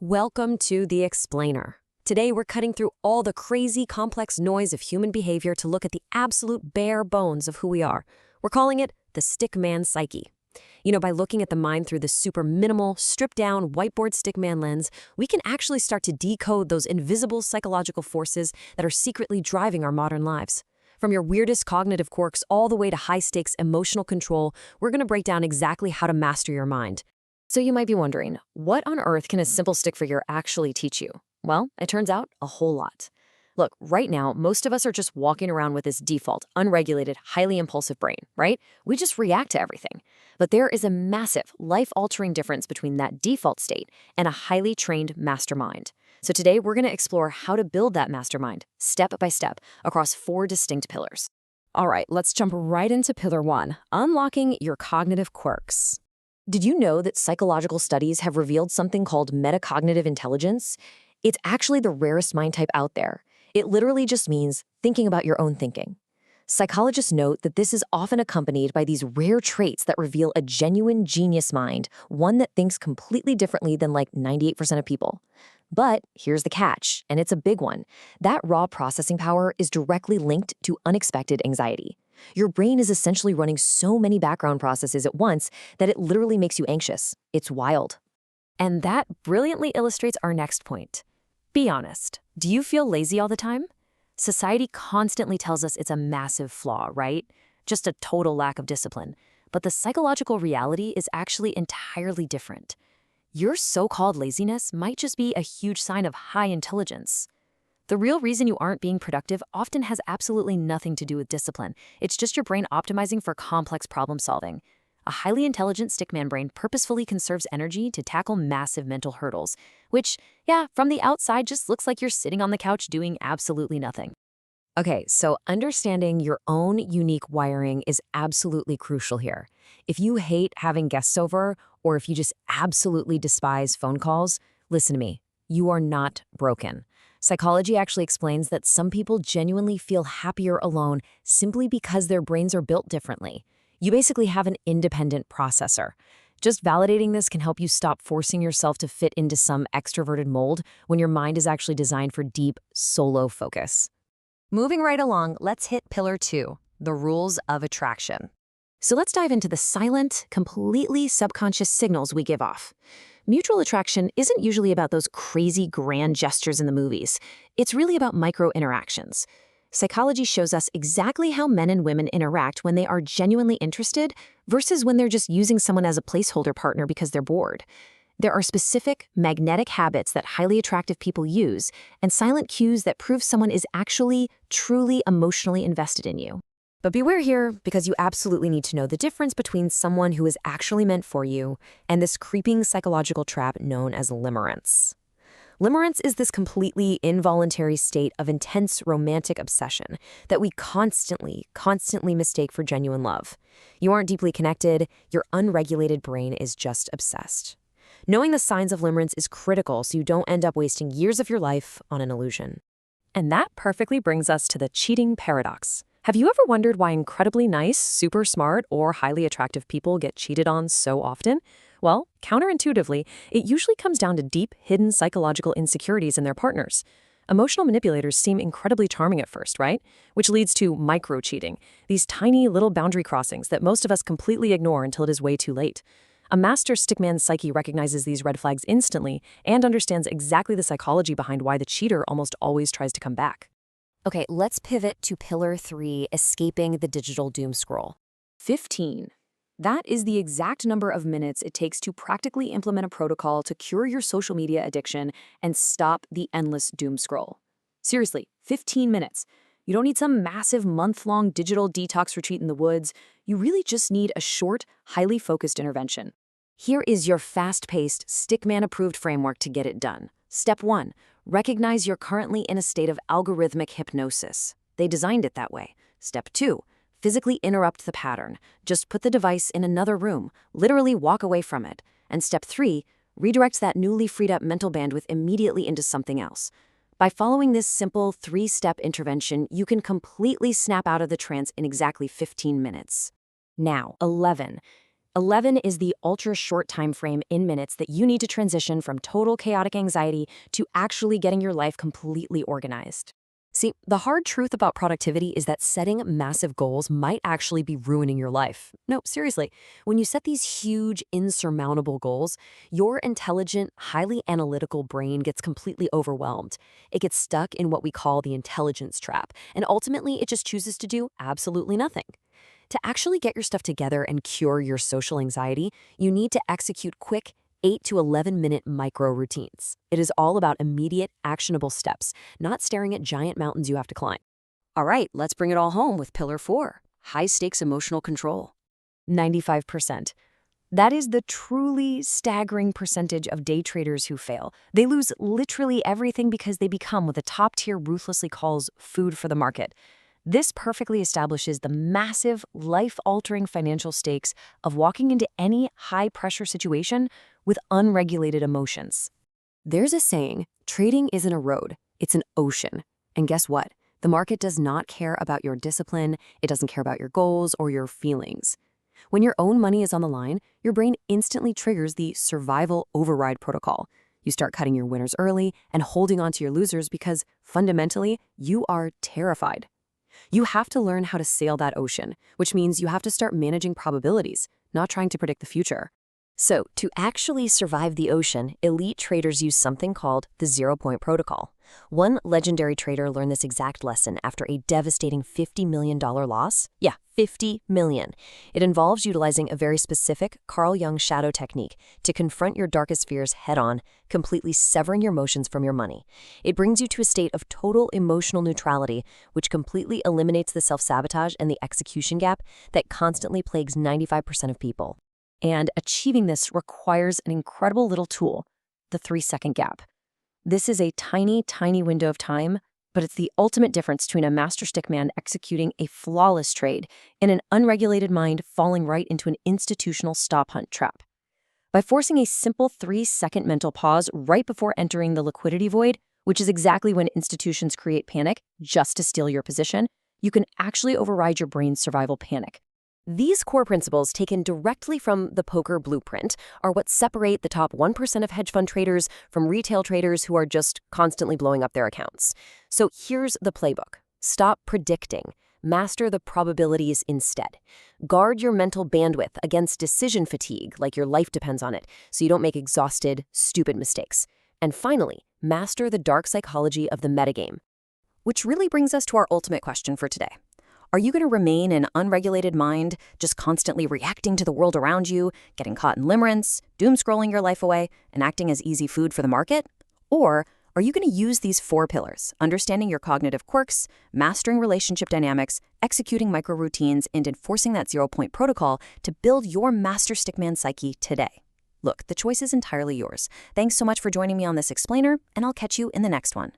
Welcome to The Explainer. Today we're cutting through all the crazy, complex noise of human behavior to look at the absolute bare bones of who we are. We're calling it the stickman psyche. By looking at the mind through the super minimal, stripped-down, whiteboard stickman lens, we can actually start to decode those invisible psychological forces that are secretly driving our modern lives. From your weirdest cognitive quirks all the way to high-stakes emotional control, we're going to break down exactly how to master your mind. So you might be wondering, what on earth can a simple stick figure actually teach you? Well, it turns out a whole lot. Look, right now, most of us are just walking around with this default, unregulated, highly impulsive brain, right? We just react to everything. But there is a massive, life-altering difference between that default state and a highly trained mastermind. So today, we're going to explore how to build that mastermind, step by step, across 4 distinct pillars. All right, let's jump right into pillar 1, unlocking your cognitive quirks. Did you know that psychological studies have revealed something called metacognitive intelligence? It's actually the rarest mind type out there. It literally just means thinking about your own thinking. Psychologists note that this is often accompanied by these rare traits that reveal a genuine genius mind, one that thinks completely differently than like 98% of people. But here's the catch, and it's a big one. That raw processing power is directly linked to unexpected anxiety. Your brain is essentially running so many background processes at once that it literally makes you anxious. It's wild. And that brilliantly illustrates our next point. Be honest, do you feel lazy all the time? Society constantly tells us it's a massive flaw, right? Just a total lack of discipline. But the psychological reality is actually entirely different. Your so-called laziness might just be a huge sign of high intelligence. The real reason you aren't being productive often has absolutely nothing to do with discipline. It's just your brain optimizing for complex problem solving. A highly intelligent stickman brain purposefully conserves energy to tackle massive mental hurdles, which, from the outside just looks like you're sitting on the couch doing absolutely nothing. Okay, so understanding your own unique wiring is absolutely crucial here. If you hate having guests over, or if you just absolutely despise phone calls, listen to me. You are not broken. Psychology actually explains that some people genuinely feel happier alone simply because their brains are built differently. You basically have an independent processor. Just validating this can help you stop forcing yourself to fit into some extroverted mold when your mind is actually designed for deep, solo focus. Moving right along, let's hit pillar 2, the rules of attraction. So let's dive into the silent, completely subconscious signals we give off. Mutual attraction isn't usually about those crazy grand gestures in the movies. It's really about micro-interactions. Psychology shows us exactly how men and women interact when they are genuinely interested versus when they're just using someone as a placeholder partner because they're bored. There are specific, magnetic habits that highly attractive people use and silent cues that prove someone is actually, truly emotionally invested in you. But beware here, because you absolutely need to know the difference between someone who is actually meant for you and this creeping psychological trap known as limerence. Limerence is this completely involuntary state of intense romantic obsession that we constantly mistake for genuine love. You aren't deeply connected, your unregulated brain is just obsessed. Knowing the signs of limerence is critical so you don't end up wasting years of your life on an illusion. And that perfectly brings us to the cheating paradox. Have you ever wondered why incredibly nice, super smart, or highly attractive people get cheated on so often? Well, counterintuitively, it usually comes down to deep, hidden psychological insecurities in their partners. Emotional manipulators seem incredibly charming at first, right? Which leads to micro-cheating, these tiny little boundary crossings that most of us completely ignore until it is way too late. A master stickman's psyche recognizes these red flags instantly and understands exactly the psychology behind why the cheater almost always tries to come back. Okay, let's pivot to pillar 3, escaping the digital doom scroll. 15. That is the exact number of minutes it takes to practically implement a protocol to cure your social media addiction and stop the endless doom scroll. Seriously, 15 minutes. You don't need some massive month-long digital detox retreat in the woods. You really just need a short, highly focused intervention. Here is your fast-paced, stickman-approved framework to get it done. Step 1. Recognize you're currently in a state of algorithmic hypnosis. They designed it that way. Step 2. Physically interrupt the pattern. Just put the device in another room. Literally walk away from it. And step 3. Redirect that newly freed up mental bandwidth immediately into something else. By following this simple 3-step intervention, you can completely snap out of the trance in exactly 15 minutes. Now, 11. 11 is the ultra-short time frame in minutes that you need to transition from total chaotic anxiety to actually getting your life completely organized. See, the hard truth about productivity is that setting massive goals might actually be ruining your life. No, seriously, when you set these huge, insurmountable goals, your intelligent, highly analytical brain gets completely overwhelmed. It gets stuck in what we call the intelligence trap, and ultimately it just chooses to do absolutely nothing. To actually get your stuff together and cure your social anxiety, you need to execute quick 8 to 11-minute micro routines. It is all about immediate, actionable steps, not staring at giant mountains you have to climb. All right, let's bring it all home with Pillar 4, high-stakes emotional control. 95%. That is the truly staggering percentage of day traders who fail. They lose literally everything because they become what the top tier ruthlessly calls food for the market. This perfectly establishes the massive, life-altering financial stakes of walking into any high-pressure situation with unregulated emotions. There's a saying, trading isn't a road, it's an ocean. And guess what? The market does not care about your discipline, it doesn't care about your goals or your feelings. When your own money is on the line, your brain instantly triggers the survival override protocol. You start cutting your winners early and holding on to your losers because, fundamentally, you are terrified. You have to learn how to sail that ocean, which means you have to start managing probabilities, not trying to predict the future. So, to actually survive the ocean, elite traders use something called the zero-point protocol. One legendary trader learned this exact lesson after a devastating $50 million loss. Yeah, $50 million. It involves utilizing a very specific Carl Jung shadow technique to confront your darkest fears head-on, completely severing your emotions from your money. It brings you to a state of total emotional neutrality, which completely eliminates the self-sabotage and the execution gap that constantly plagues 95% of people. And achieving this requires an incredible little tool, the 3-second gap. This is a tiny, tiny window of time, but it's the ultimate difference between a master stickman executing a flawless trade and an unregulated mind falling right into an institutional stop hunt trap. By forcing a simple 3-second mental pause right before entering the liquidity void, which is exactly when institutions create panic just to steal your position, you can actually override your brain's survival panic. These core principles, taken directly from the poker blueprint, are what separate the top 1% of hedge fund traders from retail traders who are just constantly blowing up their accounts. So here's the playbook. Stop predicting. Master the probabilities instead. Guard your mental bandwidth against decision fatigue, like your life depends on it, so you don't make exhausted, stupid mistakes. And finally, master the dark psychology of the metagame. Which really brings us to our ultimate question for today. Are you going to remain an unregulated mind, just constantly reacting to the world around you, getting caught in limerence, doom-scrolling your life away, and acting as easy food for the market? Or are you going to use these 4 pillars, understanding your cognitive quirks, mastering relationship dynamics, executing micro-routines, and enforcing that zero-point protocol to build your master stickman psyche today? Look, the choice is entirely yours. Thanks so much for joining me on this explainer, and I'll catch you in the next one.